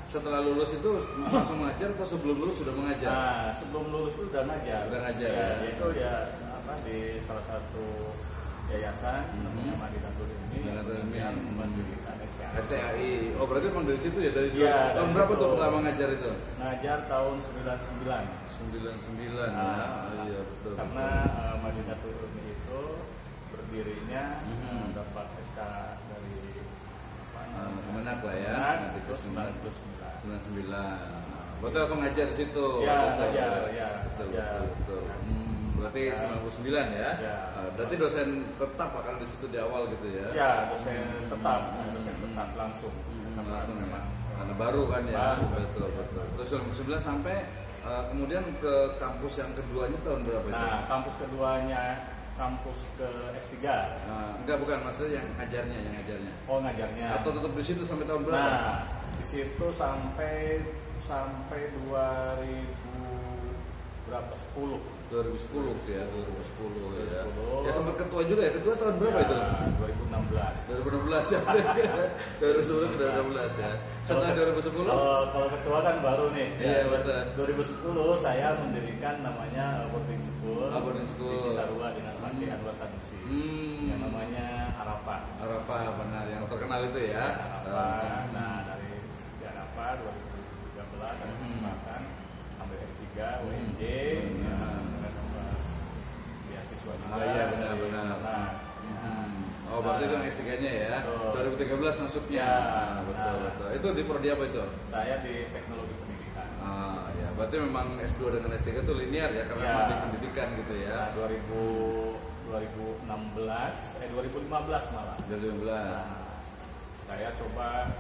Setelah lulus itu langsung mengajar atau sebelum lulus sudah mengajar? Nah, sebelum lulus itu udah ngajar. Udah ngajar. Ya, yaitu ya apa di salah satu yayasan namanya Madinatul Ilmi yang mendirikan STAI. STAI. Oh, berarti memang dari situ ya, dari ya, tahun berapa tuh pertama ngajar itu? Ngajar tahun 99. 99 ya. Iya, betul. Karena Madinatul Ilmi itu berdirinya dapat SK dari Kemenak lah ya. Nanti terus 99. Berarti langsung ngajar di situ. Ya, ngajar ya. Betul. Berarti 99 ya. Berarti dosen tetap akan di situ di awal gitu ya. Ya, dosen tetap langsung. Langsung ya. Karena baru kan ya. Betul. Terus 99 sampai kemudian ke kampus yang keduanya tahun berapa itu? Nah, kampus keduanya kampus ke S3. Enggak, bukan, maksudnya yang ngajarnya. Oh, ngajarnya. Atau tetap di situ sampai tahun berapa? Nah, di situ sampai 2010 sih ya, 2010 ya. Ya sempat ketua juga ya. Ketua tahun berapa itu? 2016 ya. 2010 ke 2016 ya. Setelah 2010? Kalau ketua kan baru nih. Iya, betul. 2010 saya mendirikan namanya boarding school. Boarding school. Di Cisarua di Narmati Anwar Sanusi. Yang namanya Arafah. Arafah, benar, yang terkenal itu ya. Arafah. Nah, dari Arafah 2013 ada kesempatan ambil S3 UNJ. Beasiswa juga. Iya, benar. Oh, berarti itu yang S3-nya ya. 2013 masuknya. Betul. Itu di prodi apa itu? Saya di teknologi pendidikan. Ya, berarti memang S2 dengan S3 itu linear ya, karena memang di pendidikan gitu ya. 2015 malah. 2015. Saya coba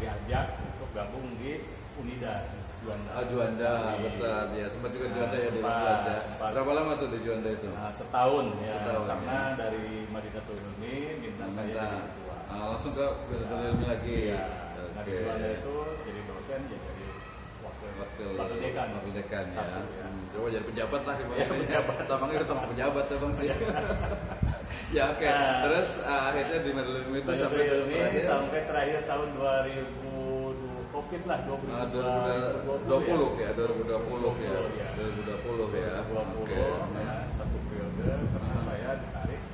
diajak untuk gabung di Unida Juanda, betul ya. Sempat juga Juanda ya di 2015 ya. Berapa lama tuh di Juanda itu? Setahun ya. ya. Karena dari Madinatul Ilmi minta saya jadi ketua. Langsung ke Madinatul Ilmi lagi. Ya. Dari Juanda itu jadi dosen, jadi wakil dekan ya. Coba jadi pejabat lah ya, pejabat. Tampangnya ketemu pejabat tuh Bang sih. Ya, oke. Terus akhirnya di Madinatul Ilmi itu sampai terakhir tahun 2000 Covid lah 2020 ya. 2020 ya. Oke. Satu periode karena saya ditarik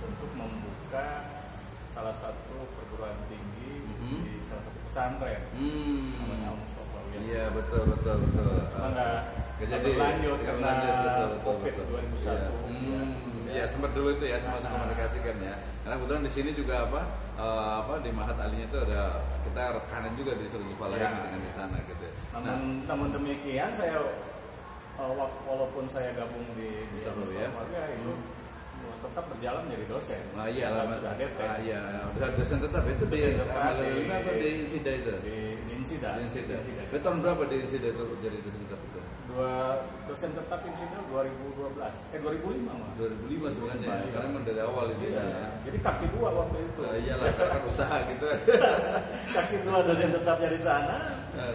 untuk membuka salah satu perguruan tinggi di salah satu pesantren namanya Al-Mustafa. Iya, betul. Cuma nggak berlanjut karena Covid 2001. Iya, sempat dulu itu ya, sempat komunikasikan ya. Karena kebetulan di sini juga di Mahat Alinya itu ada kita rekanan juga di Surga Falahin dengan di sana gitu. Namun demikian saya walaupun saya gabung di Mustafa itu tetap berjalan menjadi dosen. Iya, sudah DT. Dosen tetap itu di Insida itu. Di Insida. Itu tahun berapa di Insida itu jadi dosen tetap itu? Dosen tetap Insida 2005 mah. 2005 sebenarnya, karena memang dari awal itu ya. Jadi kaki dua waktu itu. Iyalah, kan usaha gitu. Kaki dua dosen tetapnya di sana.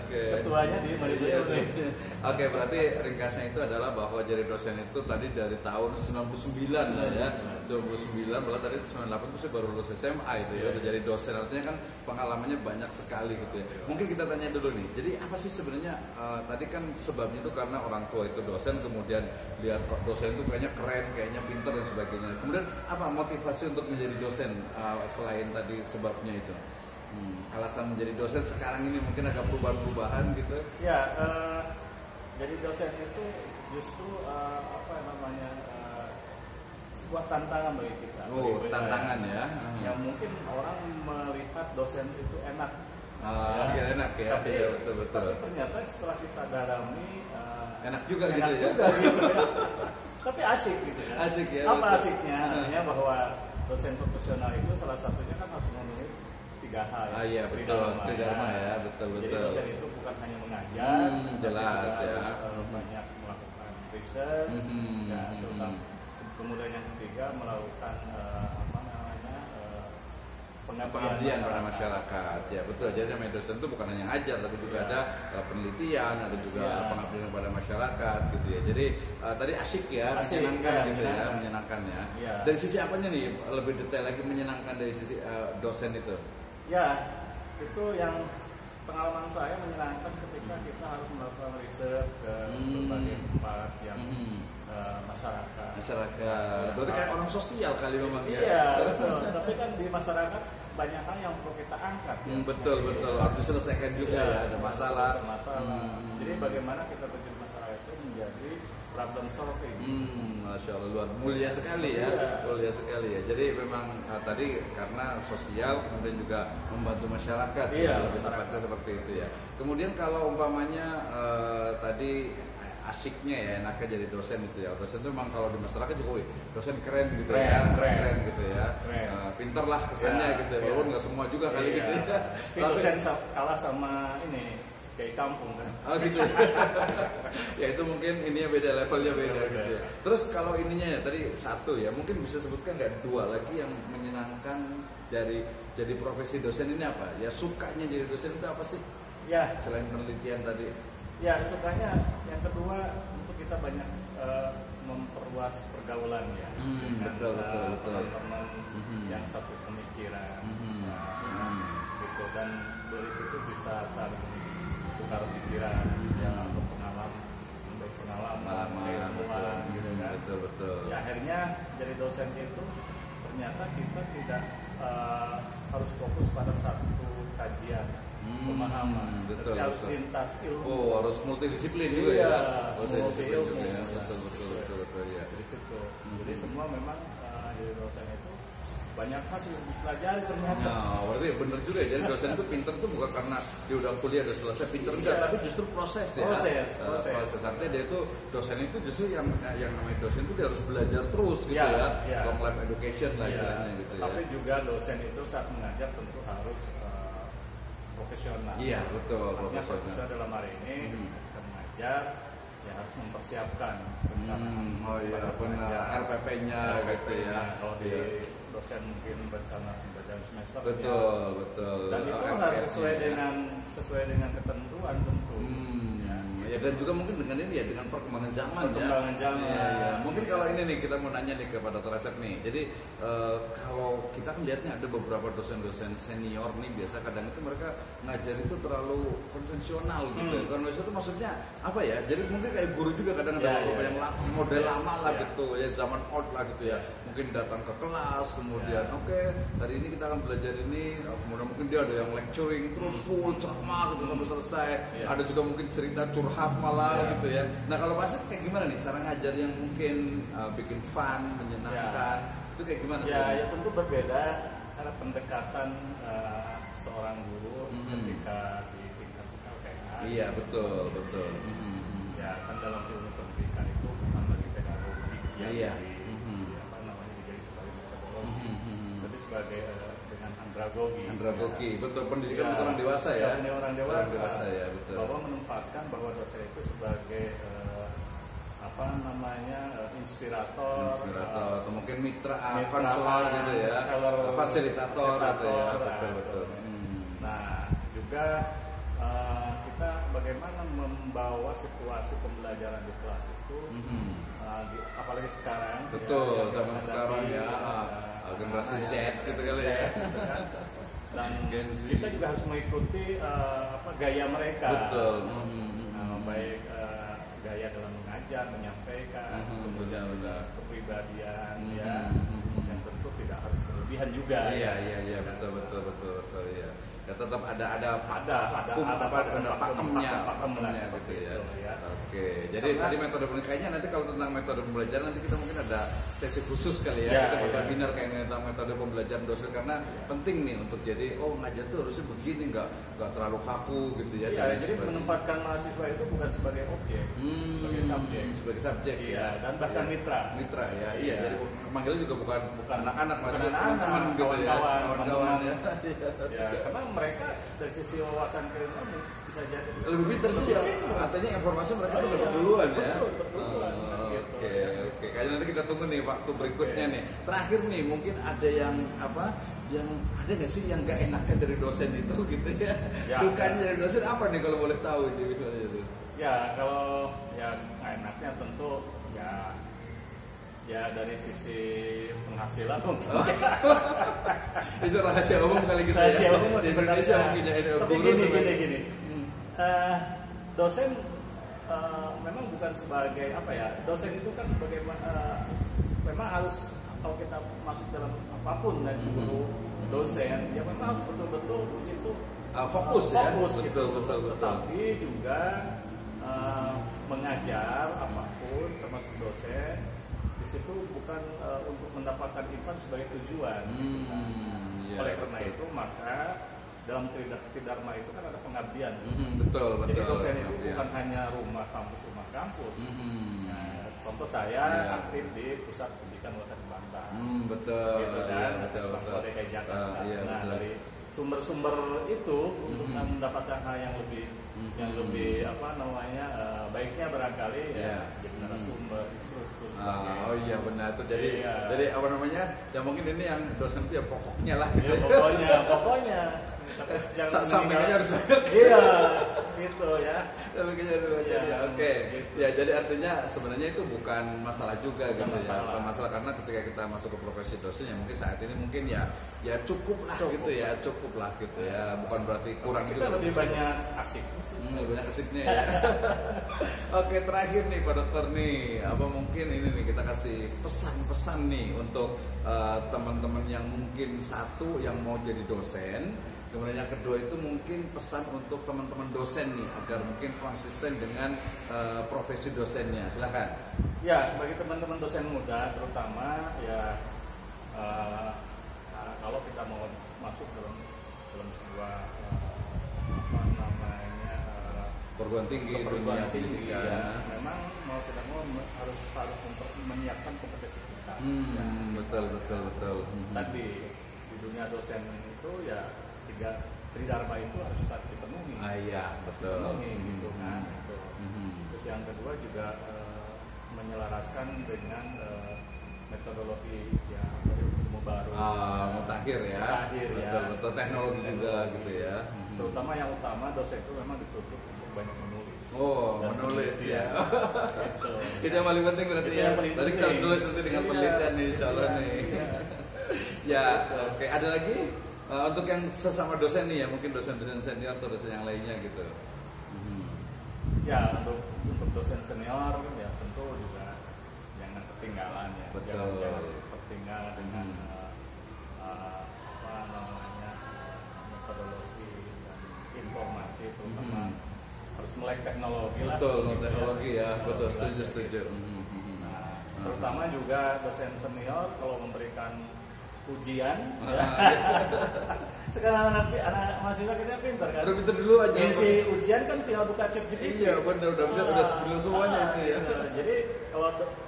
Ketuanya di Madinatul Ilmi. Oke, berarti ringkasnya itu adalah bahwa jadi dosen itu tadi dari tahun 99 lah ya. 99, malah tadi 98 itu saya baru lulus SMA itu ya. Udah jadi dosen, artinya kan pengalamannya banyak sekali gitu ya. Mungkin kita tanya dulu nih. Jadi apa sih sebenarnya tadi kan sebabnya itu karena orang tua itu dosen, kemudian lihat kok dosen itu kayaknya keren, kayaknya pintar dan sebagainya. Kemudian apa motivasi untuk menjadi dosen selain tadi sebabnya itu? Alasan menjadi dosen sekarang ini mungkin agak perubahan gitu. Ya, jadi dosen itu justru sebuah tantangan bagi kita. Tantangan ya. Yang mungkin orang melihat dosen itu enak. Enak ya. Tapi, betul. Tapi ternyata setelah kita dalami enak juga gitu ya. Tapi asik gitu ya. Asik ya. Apa asiknya? Artinya bahwa dosen profesional itu salah satunya kan harus memenuhi 3 hal. Iya, betul. Tridharma ya, betul. Jadi dosen itu bukan hanya mengajar, jelas ya. Banyak melakukan riset, terutama kemudian yang ketiga melakukan pengabdian pada masyarakat. Ya, betul. Jadi namanya dosen itu bukan hanya ngajar, tapi juga ada penelitian, ada juga pengabdian pada masyarakat gitu ya. Jadi tadi asik ya, menyenangkan ya. Dari sisi apanya nih lebih detail lagi menyenangkan dari sisi dosen itu? Ya, itu yang saya menyenangkan ketika kita harus melakukan riset ke berbagai tempat yang masyarakat. Berarti kayak orang sosial kali memang ya. Iya, betul. Tapi kan di masyarakat banyak hal yang perlu kita angkat. Ya. Betul. Harus diselesaikan juga ya, ada masalah. Jadi bagaimana kita terjun masalah itu menjadi problem solving. Masya Allah, luar mulia sekali ya, mulia sekali ya. Jadi memang tadi karena sosial kemudian juga membantu masyarakat, lebih tepatnya seperti itu ya. Kemudian kalau umpamanya tadi asiknya ya, enaknya jadi dosen itu ya. Dosen itu memang kalau di masyarakat juga, dosen keren gitu keren gitu ya. Pinter lah kesannya gitu, walaupun nggak semua juga kali gitu ya. Dosen kalah sama ini kayak kampung kan. Oh gitu. Ya itu mungkin ininya beda, levelnya beda gitu ya. Terus kalau ininya ya tadi satu ya, mungkin bisa sebutkan nggak dua lagi yang menyenangkan dari jadi profesi dosen ini apa? Ya sukanya jadi dosen itu apa sih? Ya. Selain penelitian tadi. Ya sukanya yang kedua untuk kita banyak memperluas pergaulan ya. Betul. Teman-teman yang satu pemikiran. Gitu, dan dari situ bisa saling tukar pikiran, untuk pengalaman, keilmuan, gitu kan. Betul. Ya akhirnya jadi dosen itu ternyata kita tidak harus fokus pada satu kajian, pemahaman, betul. harus lintas ilmu. Oh, harus multidisiplin juga ya. Multi-ilmu. Betul ya. Dari situ. Jadi semua memang jadi dosen itu banyak hal yang dipelajari ternyata. Nah, berarti benar juga ya. Jadi dosen itu pinter tuh bukan karena dia udah kuliah udah selesai pinter enggak, tapi justru proses ya. Proses. Artinya dia itu dosen itu justru yang namanya dosen itu dia harus belajar terus gitu ya. Long life education lah istilahnya gitu ya. Tapi juga dosen itu saat mengajar tentu harus profesional. Iya, betul. Profesional dalam hari ini kita mengajar ya harus mempersiapkan perencanaan. Benar. RPP-nya gitu ya. Kalau di dosen mungkin rencana pembelajaran semester. Betul. Dan itu harus sesuai dengan ketentuan tentu. Ya dan juga mungkin dengan ini ya, dengan perkembangan zaman ya. Mungkin kalau ini nih kita mau nanya nih kepada Dr. Asep nih. Jadi kalau kita kan lihatnya ada beberapa dosen-dosen senior nih biasa kadang itu mereka ngajar itu terlalu konvensional gitu. Konvensional itu maksudnya apa ya? Jadi mungkin kayak guru juga kadang ada beberapa yang model lama lah gitu ya, zaman old lah gitu ya. Mungkin datang ke kelas kemudian oke, hari ini kita akan belajar ini, kemudian mungkin dia ada yang lecturing terus full ceramah gitu sampai selesai. Ada juga mungkin cerita curhat malah gitu ya. Nah kalau Pak kayak gimana nih cara ngajar yang mungkin bikin fun, menyenangkan, itu kayak gimana sih? Ya tentu berbeda cara pendekatan seorang guru ketika di tingkat LPA. Iya betul. Ya kan dalam ilmu pendidikan itu bukan lagi pedagogi Iya. Jadi sebagai metodologi, tapi sebagai dengan andragogi. Betul, pendidikan untuk orang dewasa ya. Orang dewasa ya, betul. Bahwa menempatkan bahwa dosen itu sebagai inspirator atau mungkin mitra konselor gitu ya, fasilitator gitu ya. Betul. Nah, juga kita bagaimana membawa situasi pembelajaran di kelas itu, apalagi sekarang. Betul, zaman sekarang ya, generasi Z gitu kali ya. Dan kita juga harus mengikuti gaya mereka. Betul. Baik gaya dalam mengajar, menyampaikan, kemudian kepribadian ya, yang tentu tidak harus berlebihan juga. Iya, betul ya. Ya tetap ada pakemnya gitu ya. Oke, jadi tadi metode kayaknya nanti kalau tentang metode pembelajaran nanti kita mungkin ada sesi khusus kali ya, kita bakal webinar kayaknya tentang metode pembelajaran dosen karena penting nih untuk jadi ngajar tuh harusnya begini, nggak terlalu kaku gitu ya. Jadi menempatkan mahasiswa itu bukan sebagai objek, sebagai subjek ya, dan bahkan mitra ya. Iya, jadi manggilnya juga bukan anak-anak, masih teman-teman gitu ya, kawan-kawan ya. Ya, karena mereka dari sisi wawasan keilmuan bisa jadi lebih pintar juga. Artinya informasi mereka tuh dapat duluan ya. Oke. Kayaknya nanti kita tunggu nih waktu berikutnya nih. Terakhir nih mungkin ada yang yang ada nggak sih yang nggak enaknya dari dosen itu gitu ya? Dukanya dari dosen apa nih kalau boleh tahu itu? Ya kalau yang nggak enaknya tentu ya dari sisi penghasilan mungkin. Itu rahasia umum kali kita rahasia umum di Indonesia mungkin ya. Tapi gini. Dosen memang bukan sebagai apa ya, dosen itu kan bagaimana memang harus kalau kita masuk dalam apapun dan guru dosen ya memang harus betul-betul di situ fokus ya, gitu. betul. Tetapi juga mengajar apapun termasuk dosen di situ bukan untuk mendapatkan iman sebagai tujuan. Ya, Oleh karena itu maka dalam Tridharma itu kan ada pengabdian. Betul. Jadi dosen itu bukan hanya rumah kampus. Nah, contoh saya aktif di Pusat Pendidikan Wawasan Kebangsaan. Betul. Gitu kan, betul. DKI Jakarta. Nah, betul. dari sumber-sumber itu untuk mendapatkan hal yang lebih apa namanya baiknya barangkali ya jadi narasumber, instruktur. Oh iya benar tuh. Jadi apa namanya? Ya mungkin ini yang dosen itu ya pokoknya lah. Iya, pokoknya. Sampingannya harus banyak. Iya, gitu ya. Sampingannya harus banyak. Ya, oke. Gitu. Ya jadi artinya sebenarnya itu bukan masalah juga gitu ya. Bukan masalah karena ketika kita masuk ke profesi dosen ya mungkin saat ini mungkin ya cukup lah gitu ya. Cukup lah gitu ya. Bukan berarti kurang kita juga. Lebih banyak asik. Lebih banyak asiknya ya. Oke, terakhir nih Pak Dokter nih, apa mungkin ini nih kita kasih pesan-pesan nih untuk teman-teman yang mungkin satu yang mau jadi dosen. Kemudian yang kedua itu mungkin pesan untuk teman-teman dosen nih agar mungkin konsisten dengan profesi dosennya. Silakan. Ya, bagi teman-teman dosen muda terutama ya kalau kita mau masuk dalam sebuah apa namanya perguruan tinggi, perguruan tinggi ya, memang mau tidak mau harus menyiapkan kompetensi kita. Betul. Tadi di dunia dosen itu ya Tridharma itu harus dipenuhi. Iya, betul. Gitu kan. Terus yang kedua juga menyelaraskan dengan metodologi yang ilmu baru. Mutakhir ya. Betul. Teknologi juga gitu ya. Terutama yang utama dosen itu memang dituntut untuk banyak menulis. Menulis ya. Gitu. Itu yang paling penting berarti ya. Tadi kita tulis nanti dengan penelitian nih insyaallah nih. Ya, oke. Ada lagi? Untuk yang sesama dosen nih ya, mungkin dosen-dosen senior atau dosen yang lainnya gitu. Ya, untuk dosen senior ya tentu juga jangan ketinggalan ya. Betul. Jangan tertinggal dengan apa namanya metodologi dan informasi terutama harus melek teknologi lah. Betul, teknologi ya. Betul, setuju. Nah, terutama juga dosen senior kalau memberikan ujian sekarang anak mahasiswa kita pintar kan, udah pintar dulu aja isi ujian kan tinggal buka ChatGPT. Iya benar, udah semuanya itu ya. Jadi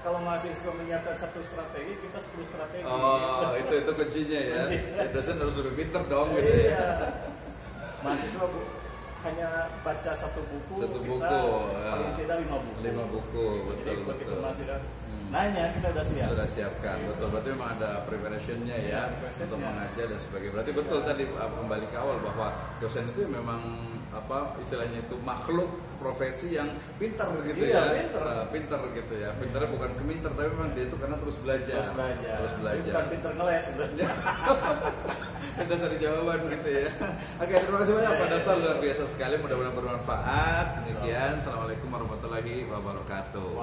kalau mahasiswa menyiapkan satu strategi, kita 10 strategi. Itu kuncinya ya. Dosen harus lebih pintar dong gitu ya. Mahasiswa hanya baca satu buku, paling tidak 5 buku. 5 buku, betul. Jadi begitu mahasiswa nanya kita sudah siapkan. Betul, berarti memang ada preparationnya ya untuk mengajar dan sebagainya. Berarti betul tadi kembali ke awal bahwa dosen itu memang apa istilahnya itu makhluk profesi yang pintar gitu ya. Pintar gitu ya. Pintarnya bukan kemintar tapi memang dia itu karena terus belajar. Bukan pintar ngeles sebenarnya. Kita cari jawaban gitu ya. Oke, terima kasih banyak Pak Dokter, luar biasa sekali, mudah-mudahan bermanfaat. Demikian, assalamualaikum warahmatullahi wabarakatuh.